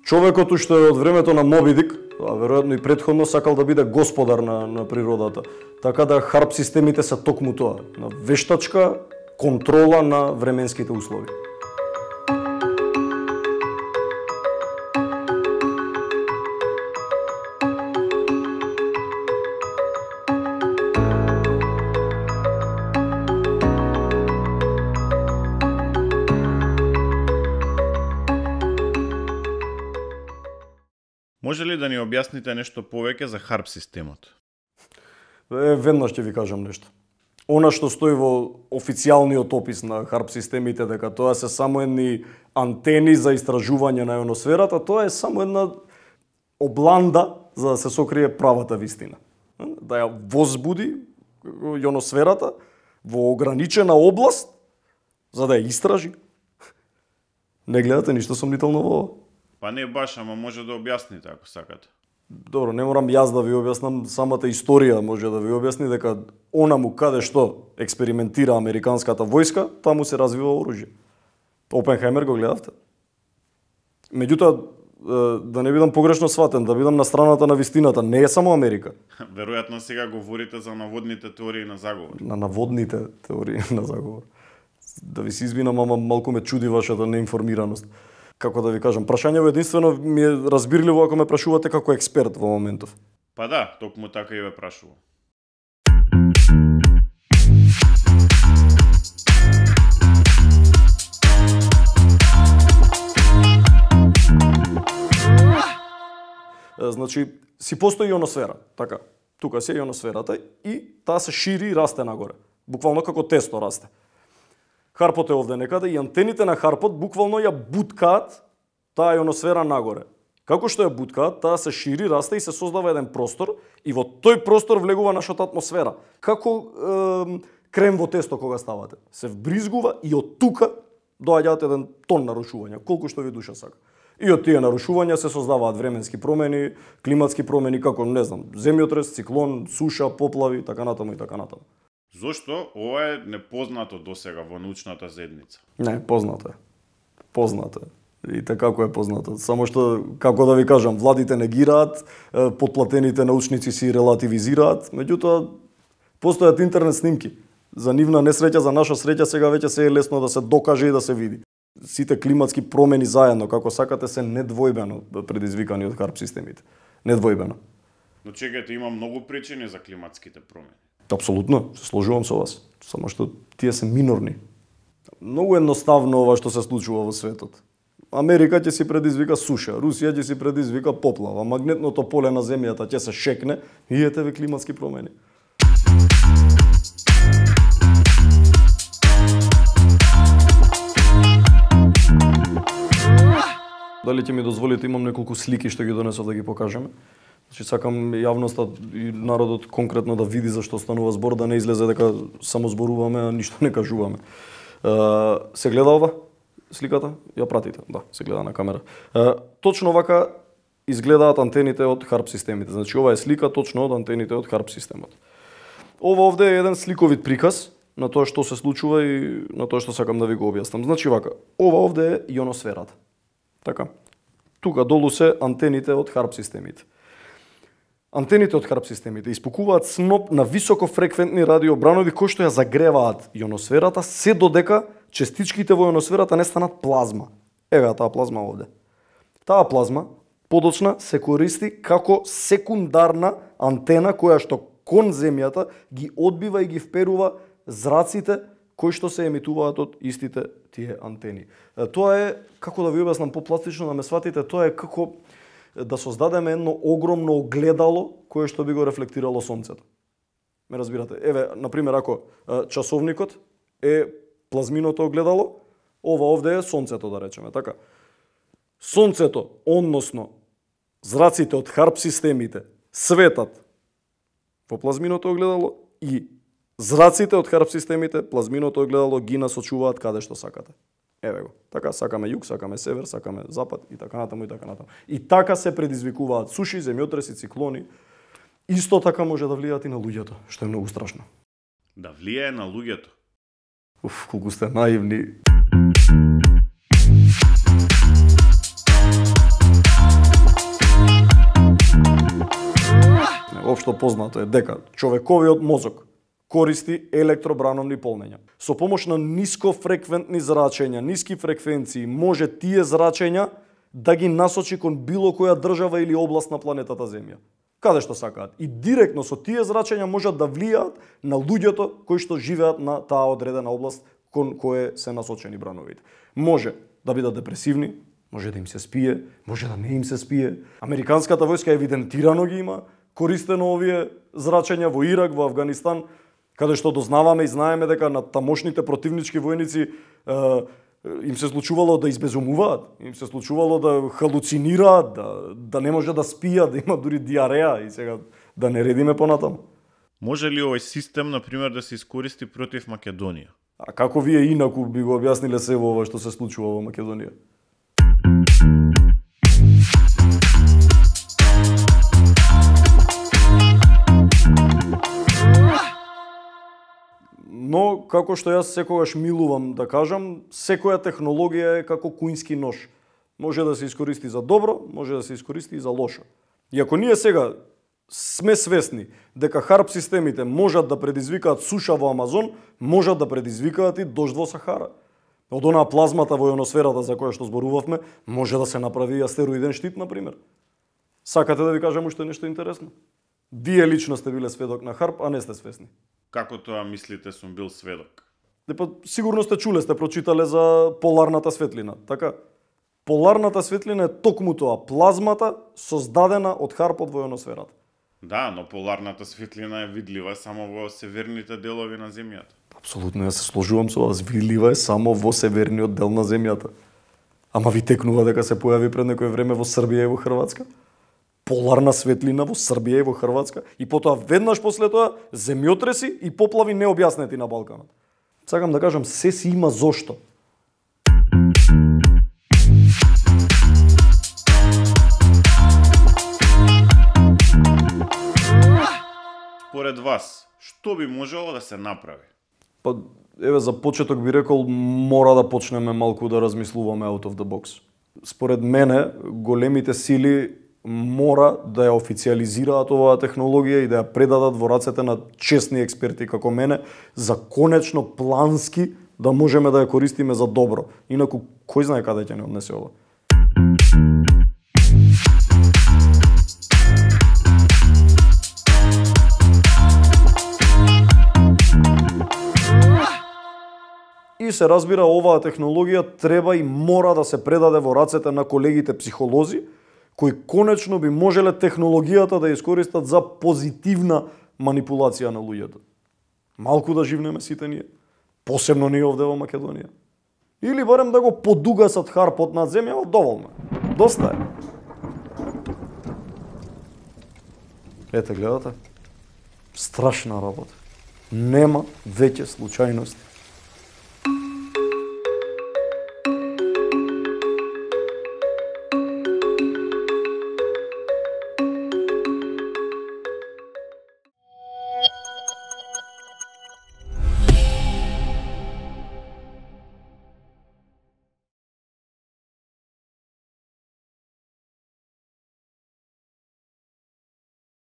Човекот што е од времето на Моби Дик, а веројатно и претходно, сакал да биде господар на природата. Така да харп системите се токму тоа, на вештачка контрола на временските услови. Може ли да ни објасните нешто повеќе за харп системот? Веднаш ќе ви кажам нешто. Она што стои во официјалниот опис на харп системите, дека тоа се само едни антени за истражување на ионосферата, тоа е само една обланда за да се сокрие правата вистина. Да ја возбуди ионосферата во ограничена област, за да ја истражи. Не гледате ништо сомнително во ова? Па не баш, ама може да објасните ако сакате. Добро, не морам јас да ви објаснам, самата историја може да ви објасни дека онаму каде што експериментира американската војска, таму се развива оружје. Опенхаймер го гледавте. Меѓутоа, да не бидам погрешно сватен, да бидам на страната на вистината, не е само Америка. Веројатно сега говорите за наводните теории на заговор. На наводните теории на заговор. Да ви се извинам, ама малку ме чуди вашата неинформираност. Како да ви кажам, прашањето единствено ми е разбирливо ако ме прашувате како експерт во моментов. Па да, токму така и ве прашувам. Значи, си постои ионосфера, така. Тука се ионосферата и таа се шири и расте нагоре. Буквално како тесто расте. Харпот е овде некаде и антените на харпот буквално ја буткаат таа ионосфера нагоре. Како што ја буткаат, таа се шири, расте и се создава еден простор и во тој простор влегува нашата атмосфера. Како крем во тесто кога ставате. Се вбризгува и од тука доаѓаат еден тон нарушувања, колку што ви душа сака. И од тие нарушувања се создаваат временски промени, климатски промени, како, не знам, земјотрес, циклон, суша, поплави, така натаму и така натаму. Зошто ова е непознато досега во научната заедница? Не, познато е. Познато е. И така како е познато. Само што, како да ви кажам, владите негираат, потплатените научници си релативизираат, меѓутоа, постојат интернет снимки. За нивна несреќа, за наша среќа, сега веќе се е лесно да се докаже и да се види. Сите климатски промени заедно, како сакате, се недвојбено предизвикани од харп системите. Недвојбено. Но чекайте, има многу причини за климатските промени. Апсолутно, се сложувам со вас. Само што тие се минорни. Многу едноставно ова што се случува во светот. Америка ќе си предизвика суша, Русија ќе си предизвика поплава, магнетното поле на земјата ќе се шекне и ете ве климатски промени. Дали ќе ми дозволите, имам неколку слики што ги донесов да ги покажеме. Значи, сакам јавноста и народот конкретно да види за што станува збор, да не излезе дека само зборуваме, а ништо не кажуваме. Се гледа ова сликата? Ја пратите? Да, се гледа на камера. Точно вака изгледаат антените од харп системите. Значи, ова е слика точно од антените од харп системот. Ова овде е еден сликовит приказ на тоа што се случува и на тоа што сакам да ви го објаснам. Значи вака, ова овде е ионосферата. Така. Тука долу се антените од харп системите. Антените од харп системите испукуваат сноп на високофреквентни радиобранови кои што ја загреваат ионосферата се додека частичките во ионосферата не станат плазма. Ева таа плазма овде. Таа плазма подоцна се користи како секундарна антена која што кон земјата ги одбива и ги вперува зраците кои што се емитуваат од истите тие антени. Тоа е, како да ви објаснам попластично да ме сватите, тоа е како да создадеме едно огромно огледало кое што би го рефлектирало сонцето. Ме разбирате? Еве, например, ако часовникот е плазминото огледало, ова овде е сонцето, да речеме, така. Сонцето, односно зраците од харп системите, светат во плазминото огледало и зраците од харп системите, плазминото огледало ги насочуваат каде што сакате. Еве го. Така сакаме југ, сакаме север, сакаме запад и така натаму и така натаму. И така се предизвикуваат суши, земјотреси, циклони. Исто така може да влијаат и на луѓето, што е многу страшно. Да влијае на луѓето? Уф, колку сте наивни. општо познато е дека човековиот мозок користи електробрановни полнења. Со помош на нискофреквентни зрачења, ниски фреквенции, може тие зрачења да ги насочи кон било која држава или област на планетата Земја. Каде што сакаат. И директно со тие зрачења можат да влијаат на луѓето кои што живеат на таа одредена област кон кое се насочени брановите. Може да бидат депресивни, може да им се спие, може да не им се спие. Американската војска евидентирано ги има користено овие зрачења во Ирак, во Авганистан, каде што дознаваме и знаеме дека на тамошните противнички војници им се случувало да избезумуваат, им се случувало да халуцинираат, да не може да спијат, да има дури диареја и сега да не редиме понатаму. Може ли овој систем, например, да се искористи против Македонија? А како вие инаку би го објасниле се ова што се случува во Македонија? Но, како што јас секогаш милувам да кажам, секоја технологија е како куински нож. Може да се искористи за добро, може да се искористи и за лошо. И ако ние сега сме свесни дека харп системите можат да предизвикаат суша во Амазон, можат да предизвикаат и дожд во Сахара. Од онаа плазмата во ионосферата за која што зборувавме, може да се направи и астероиден штит, например. Сакате да ви кажам уште нешто интересно? Вие лично сте биле сведок на харп, а не сте свесни. Како тоа мислите сум бил сведок? Сигурно сте чуле, сте прочитале за поларната светлина, така? Поларната светлина е токму тоа, плазмата создадена од харпот во ионосферата. Да, но поларната светлина е видлива само во северните делови на Земјата. Апсолутно, јас се сложувам со вас, видлива е само во северниот дел на Земјата. Ама ви текнува дека се појави пред некој време во Србија и во Хрватска? Поларна светлина во Србија и во Хрватска и потоа веднаш после тоа земјотреси и поплави необјаснети на Балканот. Сакам да кажам, се си има зошто. Според вас, што би можело да се направи? Еве за почеток би рекол, мора да почнеме малку да размислуваме out of the box. Според мене, големите сили мора да ја официализираат оваа технологија и да ја предадат во рацете на честни експерти како мене, за конечно плански да можеме да ја користиме за добро. Инаку, кој знае каде ќе не однесе ова? И се разбира, оваа технологија треба и мора да се предаде во рацете на колегите психолози, кои конечно би можеле технологијата да ја искористат за позитивна манипулација на луѓето. Малку да живнеме сите ние, посебно ние овде во Македонија. Или барем да го подугасат харпот над земјава, доволно. Доста е. Ете, гледате? Страшна работа. Нема веќе случајности.